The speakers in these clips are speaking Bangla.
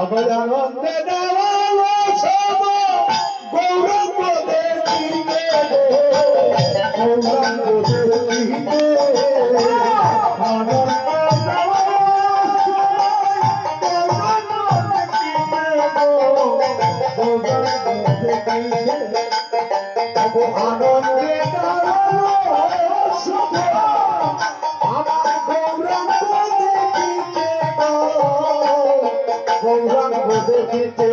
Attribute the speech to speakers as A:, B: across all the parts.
A: অগজানন্দে দাঁড়ালো সব গৌরঙ্গ দেখিতে গৌরঙ্গ দেখিতে আনন্দ আনন্দে আমার গৌরাঙ্গ দেখিতে গৌরাঙ্গ দেখিতে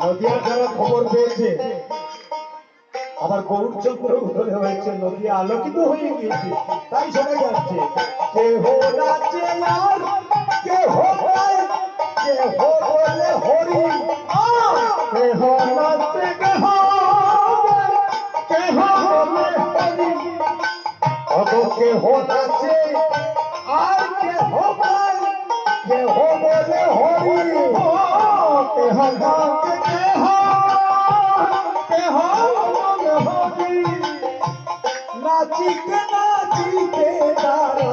A: নদিয়া যারা খবর পেয়েছে আবার গৌরচন্দ্র উঠলে হয়েছে, নদিয়া আলোকিত হয়ে গিয়েছে, তাই সবাই যাচ্ছে। কেহ নাচে আর কেহ গায়, কেহ বলে হরি, কেহ নাচে কেহ গায়, কেহ বলে হরি। অত কেহ নাচে আর কেহ গায়, কেহ বলে হরি, কেহ নাচে কেহ কেহ নাচিতে নাচিতে তারা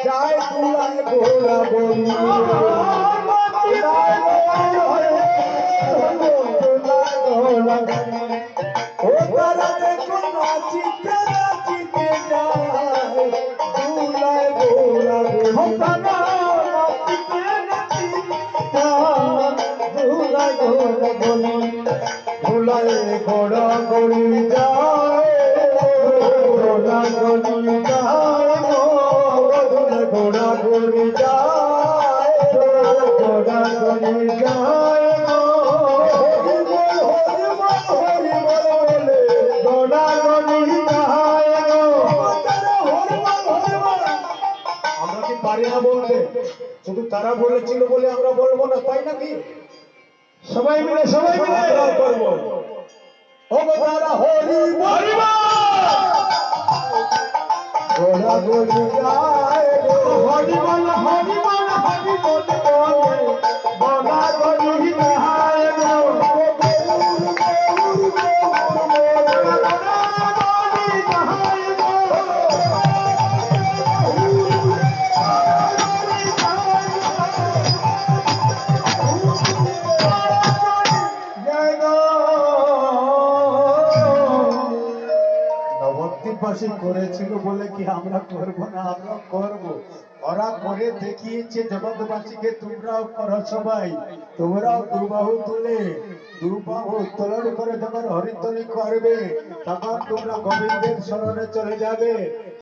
A: যায় দুলায় গোলা বলি ও তারা দেখো নাচিতে নাচিতে যায় দুলায় গোলা বলি দুলায় গোলা বলি দুলায় গোলা বলি যায় ঘোড়া গলি যায় ঘোড়া গলি যায় ঘোড়া গলি যায় হরি বল হরি বল বলে ঘোড়া গলি যায়। আমরা কি পারি না বলতে? শুধু তারা বলেছিল বলে আমরা বলবো না, তাই নাকি? সবাই মিলে করবো। ও তারা হরি বল ঘোড়া গলি যায় হরি বল হরি বল হরি বল ঘোড়া গলি যায় নবদ্বীপবাসী করেছিল বলে কি আমরা করবো না? আমরা করবো। ওরা করে দেখিয়েছে জগৎবাসীকে, তোমরাও করো সবাই। তোমরাও দুবাহু তুলে দুবাহু উত্তোলন করে যখন হরিধ্বনি করবে তখন তোমরা গোবিন্দের শরণে চলে যাবে।